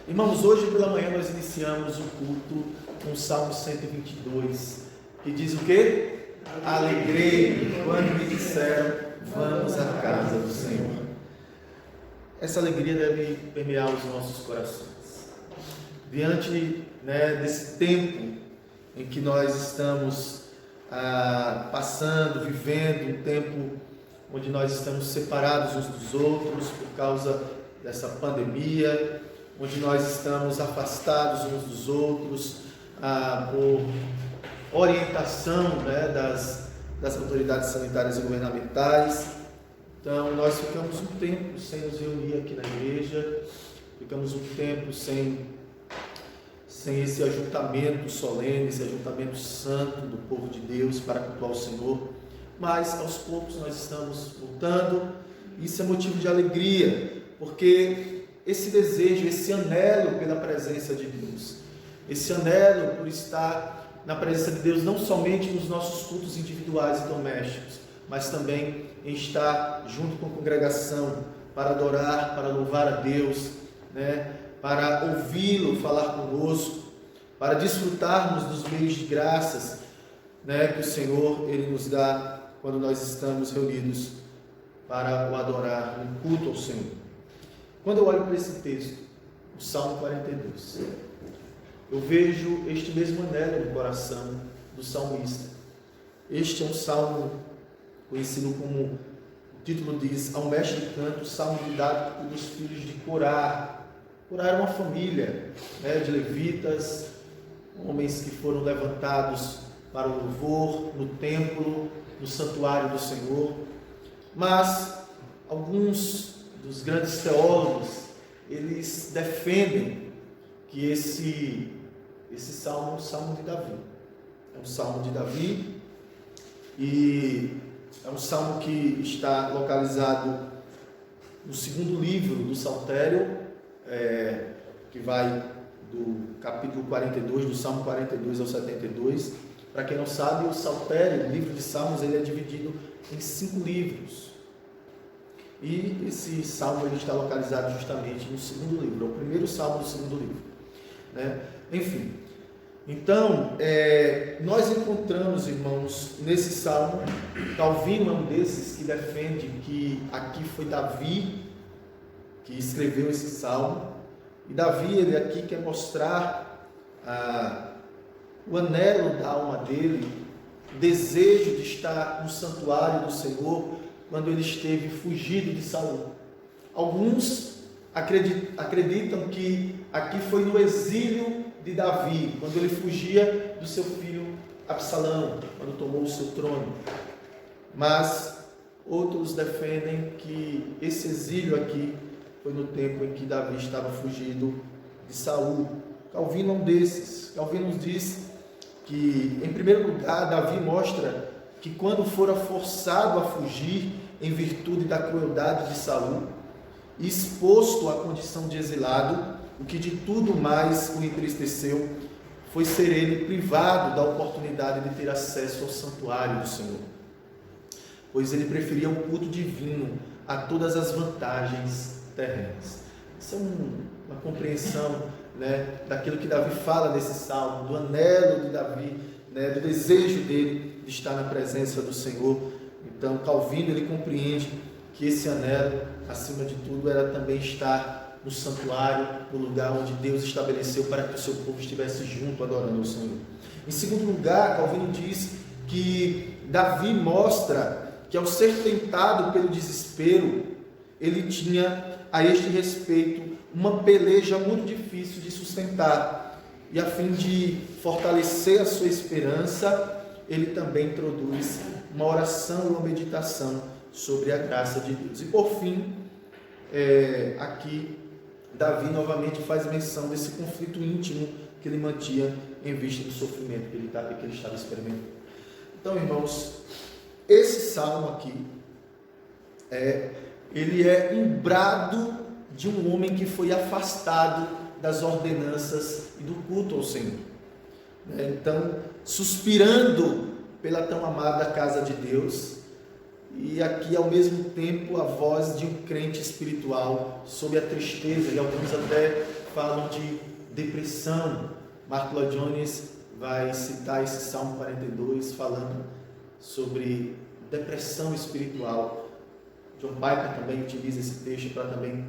Irmãos, hoje pela manhã nós iniciamos o culto com o Salmo 122, que diz o quê? Alegrei-me quando me disseram, vamos à casa do Senhor. Essa alegria deve permear os nossos corações. Diante desse tempo em que nós estamos passando, vivendo um tempo onde nós estamos separados uns dos outros por causa dessa pandemia, onde nós estamos afastados uns dos outros por orientação das autoridades sanitárias e governamentais. Então nós ficamos um tempo sem nos reunir aqui na igreja, ficamos um tempo sem esse ajuntamento solene, esse ajuntamento santo do povo de Deus para cultuar o Senhor, mas aos poucos nós estamos voltando. Isso é motivo de alegria, porque esse desejo, esse anelo pela presença de Deus, esse anelo por estar na presença de Deus, não somente nos nossos cultos individuais e domésticos, mas também em estar junto com a congregação para adorar, para louvar a Deus, para ouvi-lo falar conosco, para desfrutarmos dos meios de graças que o Senhor Ele nos dá quando nós estamos reunidos para o adorar no culto ao Senhor. Quando eu olho para esse texto, o Salmo 42, eu vejo este mesmo anelo no coração do salmista. Este é um salmo conhecido como, o título diz, ao mestre de canto, salmo dado pelos filhos de Corá. Corá era uma família de levitas, homens que foram levantados para o louvor no templo, no santuário do Senhor. Mas alguns dos grandes teólogos, eles defendem que esse salmo é um salmo de Davi. É um salmo de Davi e é um salmo que está localizado no segundo livro do Saltério, que vai do capítulo 42, do Salmo 42 ao 72. Para quem não sabe, o Saltério, o livro de Salmos, ele é dividido em 5 livros. E esse salmo ele está localizado justamente no segundo livro, é o primeiro salmo do segundo livro. Enfim, então, nós encontramos, irmãos, nesse salmo, Calvino é um desses que defende que aqui foi Davi que escreveu esse salmo, e Davi, ele aqui quer mostrar o anelo da alma dele, o desejo de estar no santuário do Senhor, quando ele esteve fugido de Saul. Alguns acreditam que aqui foi no exílio de Davi, quando ele fugia do seu filho Absalão, quando tomou o seu trono. Mas outros defendem que esse exílio aqui foi no tempo em que Davi estava fugido de Saul. Calvino é um desses. Calvino nos diz que, em primeiro lugar, Davi mostra que quando fora forçado a fugir em virtude da crueldade de Saul, e exposto à condição de exilado, o que de tudo mais o entristeceu foi ser ele privado da oportunidade de ter acesso ao santuário do Senhor, pois ele preferia o culto divino a todas as vantagens terrenas. Isso é uma compreensão daquilo que Davi fala nesse salmo, do anelo de Davi, do desejo dele de estar na presença do Senhor. Então Calvino ele compreende que esse anelo, acima de tudo, era também estar no santuário, no lugar onde Deus estabeleceu para que o seu povo estivesse junto adorando o Senhor. Em segundo lugar, Calvino diz que Davi mostra que, ao ser tentado pelo desespero, ele tinha a este respeito uma peleja muito difícil de sustentar, e a fim de fortalecer a sua esperança, ele também introduz uma oração e uma meditação sobre a graça de Deus. E por fim, aqui Davi novamente faz menção desse conflito íntimo que ele mantinha em vista do sofrimento que ele estava experimentando. Então, irmãos, esse salmo aqui ele é um brado de um homem que foi afastado das ordenanças e do culto ao Senhor. Então, suspirando pela tão amada casa de Deus, e aqui ao mesmo tempo a voz de um crente espiritual sobre a tristeza, e alguns até falam de depressão. Mark Lloyd Jones vai citar esse Salmo 42 falando sobre depressão espiritual. John Piper também utiliza esse texto para também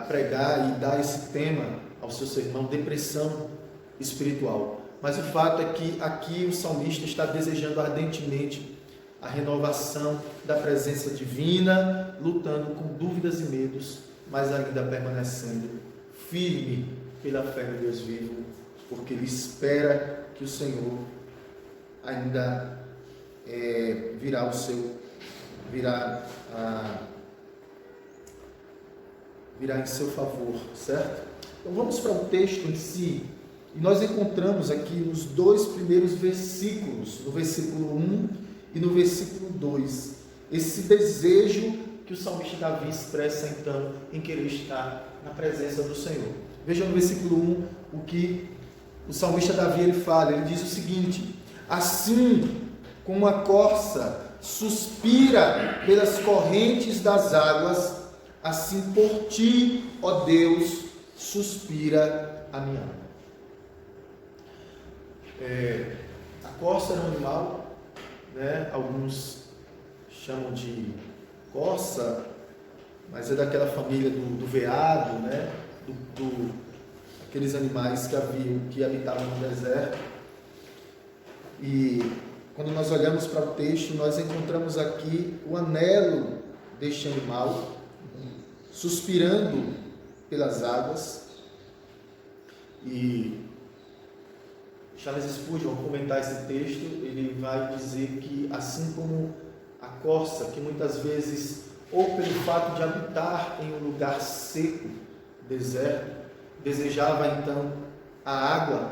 pregar e dar esse tema ao seu sermão, depressão espiritual. Mas o fato é que aqui o salmista está desejando ardentemente a renovação da presença divina, lutando com dúvidas e medos, mas ainda permanecendo firme pela fé no Deus vivo, porque ele espera que o Senhor ainda virá em seu favor, certo? Então vamos para o texto em si, e nós encontramos aqui nos 2 primeiros versículos, no versículo 1 e no versículo 2, esse desejo que o salmista Davi expressa então em querer estar na presença do Senhor. Veja no versículo 1 o que o salmista Davi ele fala, ele diz o seguinte: assim como a corça suspira pelas correntes das águas, assim por ti, ó Deus, suspira a minha alma. A corça era um animal, né? Alguns chamam de corça, mas é daquela família do veado, né? Aqueles animais que habitavam no deserto. E quando nós olhamos para o texto, nós encontramos aqui o anelo deste animal, suspirando pelas águas. E Charles Spurgeon, ao comentar esse texto, ele vai dizer que assim como a corça, que muitas vezes, ou pelo fato de habitar em um lugar seco, deserto, desejava então a água,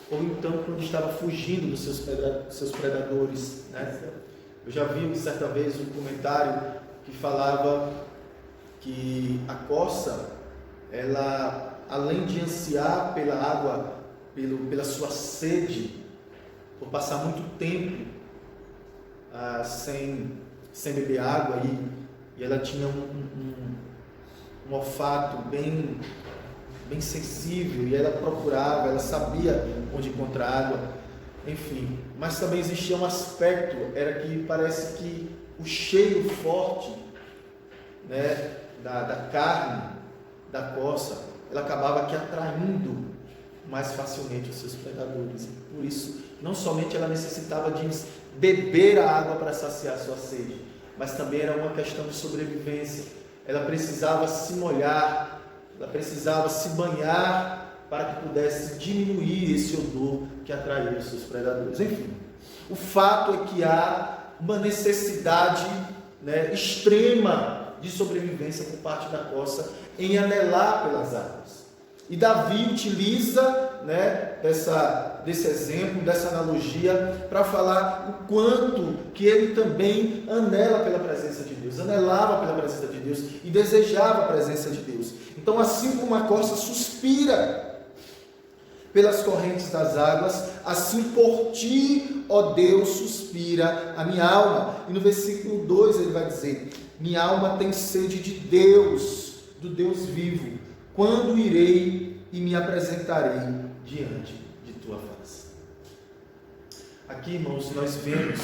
ou então quando estava fugindo dos seus predadores, né? Eu já vi certa vez um comentário que falava que a corça, ela, além de ansiar pela água, pela sua sede, por passar muito tempo sem beber água, e ela tinha um olfato bem sensível, e ela procurava, ela sabia onde encontrar água, enfim. Mas também existia um aspecto, era que parece que o cheiro forte, né, da carne da corça, ela acabava que atraindo mais facilmente os seus predadores. Por isso, não somente ela necessitava de beber a água para saciar sua sede, mas também era uma questão de sobrevivência. Ela precisava se molhar, ela precisava se banhar para que pudesse diminuir esse odor que atraía os seus predadores. Enfim, o fato é que há uma necessidade, né, extrema de sobrevivência por parte da corça em anelar pelas águas. E Davi utiliza, né, desse exemplo, dessa analogia, para falar o quanto que ele também anela pela presença de Deus, anelava pela presença de Deus e desejava a presença de Deus. Então, assim como a corça suspira pelas correntes das águas, assim por ti, ó Deus, suspira a minha alma. E no versículo 2 ele vai dizer: minha alma tem sede de Deus, do Deus vivo. Quando irei e me apresentarei diante de tua face? Aqui, irmãos, nós vemos,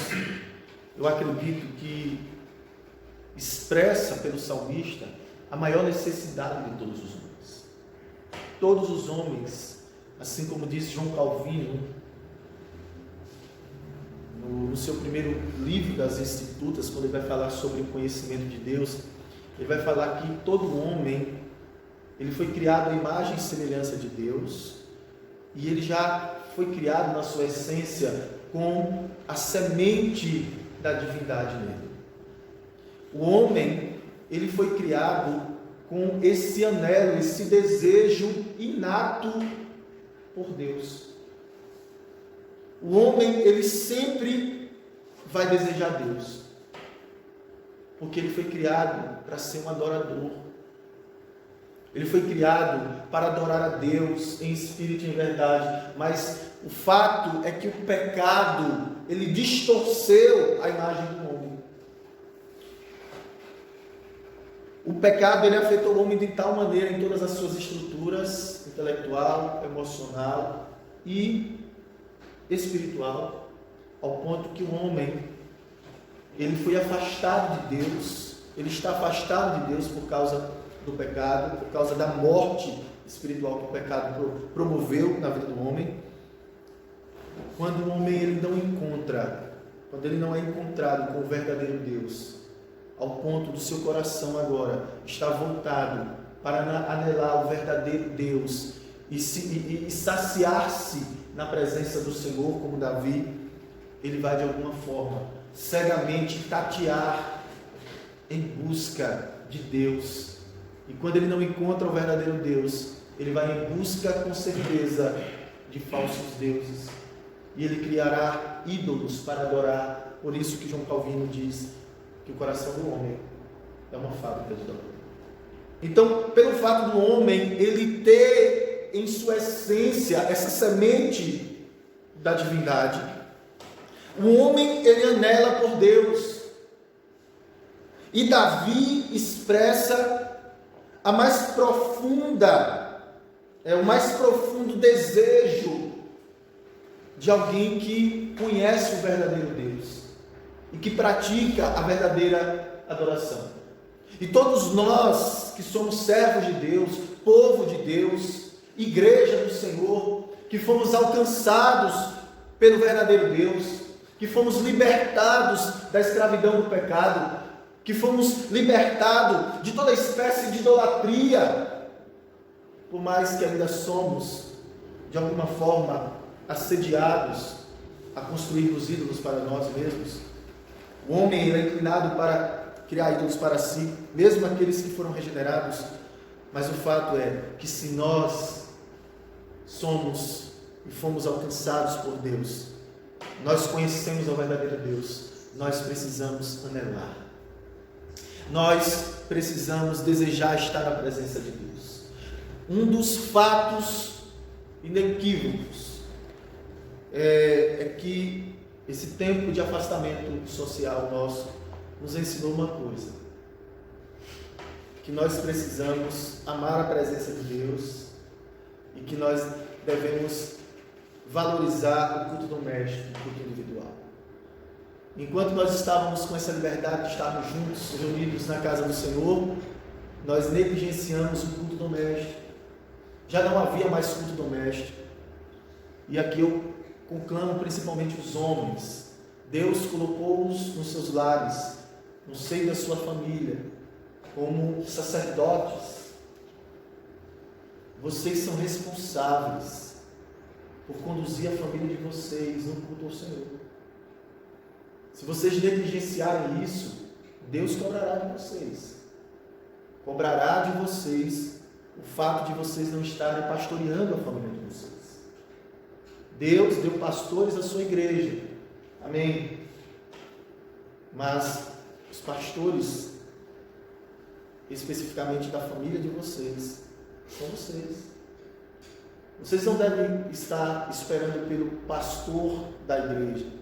eu acredito que expressa pelo salmista a maior necessidade de todos os homens. Todos os homens, assim como diz João Calvino, no seu primeiro livro das Institutas, quando ele vai falar sobre o conhecimento de Deus, ele vai falar que todo homem, ele foi criado à imagem e semelhança de Deus, e ele já foi criado na sua essência com a semente da divindade nele. O homem, ele foi criado com esse anelo, esse desejo inato por Deus. O homem, ele sempre vai desejar Deus, porque ele foi criado para ser um adorador. Ele foi criado para adorar a Deus em espírito e em verdade, mas o fato é que o pecado, ele distorceu a imagem do homem. O pecado ele afetou o homem de tal maneira em todas as suas estruturas, intelectual, emocional e espiritual, ao ponto que o homem ele foi afastado de Deus, ele está afastado de Deus por causa do pecado, por causa da morte espiritual que o pecado promoveu na vida do homem. Quando o homem ele não encontra, quando ele não é encontrado com o verdadeiro Deus, ao ponto do seu coração agora estar voltado para anelar o verdadeiro Deus e saciar-se na presença do Senhor, como Davi, ele vai de alguma forma cegamente tatear em busca de Deus. E quando ele não encontra o verdadeiro Deus, ele vai em busca com certeza de falsos deuses. E ele criará ídolos para adorar. Por isso que João Calvino diz que o coração do homem é uma fábrica de dor. Então, pelo fato do homem ele ter em sua essência essa semente da divindade, o homem ele anela por Deus. E Davi expressa a mais profunda, o mais profundo desejo de alguém que conhece o verdadeiro Deus e que pratica a verdadeira adoração. E todos nós que somos servos de Deus, povo de Deus, igreja do Senhor, que fomos alcançados pelo verdadeiro Deus, que fomos libertados da escravidão do pecado, que fomos libertados de toda espécie de idolatria, por mais que ainda somos, de alguma forma, assediados a construirmos ídolos para nós mesmos. O homem é inclinado para criar ídolos para si, mesmo aqueles que foram regenerados. Mas o fato é que se nós somos e fomos alcançados por Deus, nós conhecemos o verdadeiro Deus, nós precisamos anelar. Nós precisamos desejar estar na presença de Deus. Um dos fatos inequívocos é que esse tempo de afastamento social nosso nos ensinou uma coisa: que nós precisamos amar a presença de Deus e que nós devemos valorizar o culto doméstico, o culto individual. Enquanto nós estávamos com essa liberdade de estarmos juntos, reunidos na casa do Senhor, nós negligenciamos o culto doméstico. Já não havia mais culto doméstico. E aqui eu conclamo principalmente os homens. Deus colocou-os nos seus lares, no seio da sua família, como sacerdotes. Vocês são responsáveis por conduzir a família de vocês no culto ao Senhor. Se vocês negligenciarem isso, Deus cobrará de vocês. Cobrará de vocês o fato de vocês não estarem pastoreando a família de vocês. Deus deu pastores à sua igreja. Amém. Mas os pastores, especificamente da família de vocês, são vocês. Vocês não devem estar esperando pelo pastor da igreja.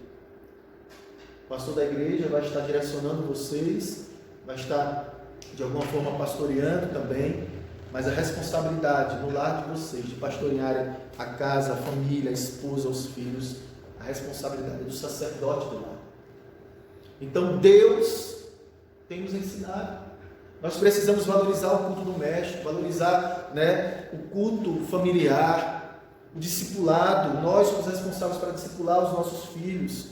O pastor da igreja vai estar direcionando vocês, vai estar de alguma forma pastoreando também, mas a responsabilidade no lar de vocês, de pastorearem a casa, a família, a esposa, os filhos, a responsabilidade é do sacerdote do lar. Então Deus tem nos ensinado. Nós precisamos valorizar o culto doméstico, valorizar, o culto familiar, o discipulado. Nós somos responsáveis para discipular os nossos filhos,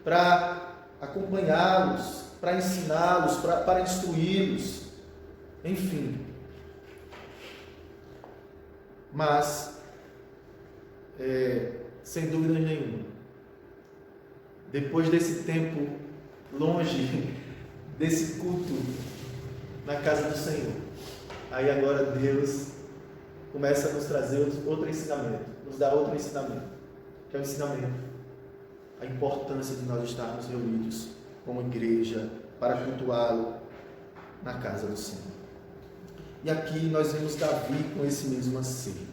para acompanhá-los, para ensiná-los, para instruí-los, enfim. Mas, sem dúvida nenhuma, depois desse tempo longe desse culto na casa do Senhor, aí agora Deus começa a nos trazer outro ensinamento, nos dá outro ensinamento, que é o ensinamento, a importância de nós estarmos reunidos como igreja para cultuá-lo na casa do Senhor. E aqui nós vemos Davi com esse mesmo anseio.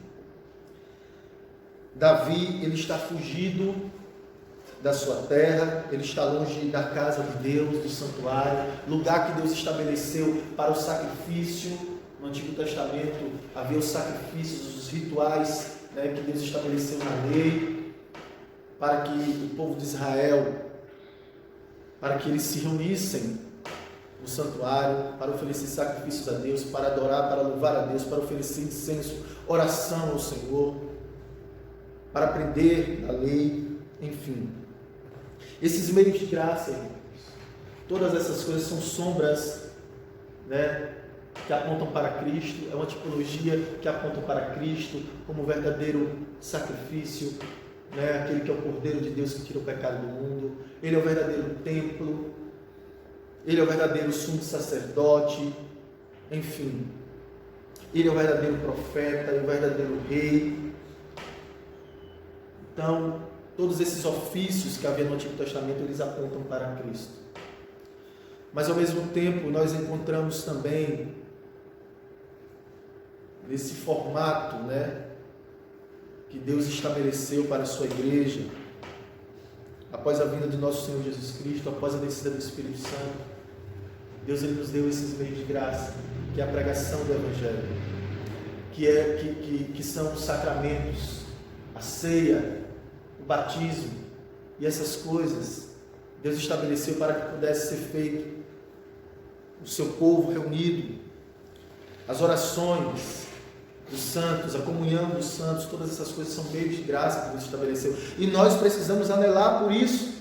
Davi, ele está fugido da sua terra, ele está longe da casa de Deus, do santuário, lugar que Deus estabeleceu para o sacrifício. No Antigo Testamento havia os sacrifícios, os rituais, né, que Deus estabeleceu na lei, para que o povo de Israel, para que eles se reunissem no santuário, para oferecer sacrifícios a Deus, para adorar, para louvar a Deus, para oferecer incenso, oração ao Senhor, para aprender a lei, enfim. Esses meios de graça, irmãos, todas essas coisas são sombras, né, que apontam para Cristo, é uma tipologia que aponta para Cristo como verdadeiro sacrifício, né, aquele que é o Cordeiro de Deus que tira o pecado do mundo. Ele é o verdadeiro templo, ele é o verdadeiro sumo sacerdote, enfim, ele é o verdadeiro profeta, ele é o verdadeiro rei. Então, todos esses ofícios que havia no Antigo Testamento, eles apontam para Cristo. Mas ao mesmo tempo, nós encontramos também nesse formato, né, que Deus estabeleceu para a sua igreja, após a vinda de nosso Senhor Jesus Cristo, após a descida do Espírito Santo, Deus ele nos deu esses meios de graça, que é a pregação do Evangelho, que são os sacramentos, a ceia, o batismo e essas coisas. Deus estabeleceu para que pudesse ser feito o seu povo reunido, as orações dos santos, a comunhão dos santos, todas essas coisas são meios de graça que Deus estabeleceu. E nós precisamos anelar por isso.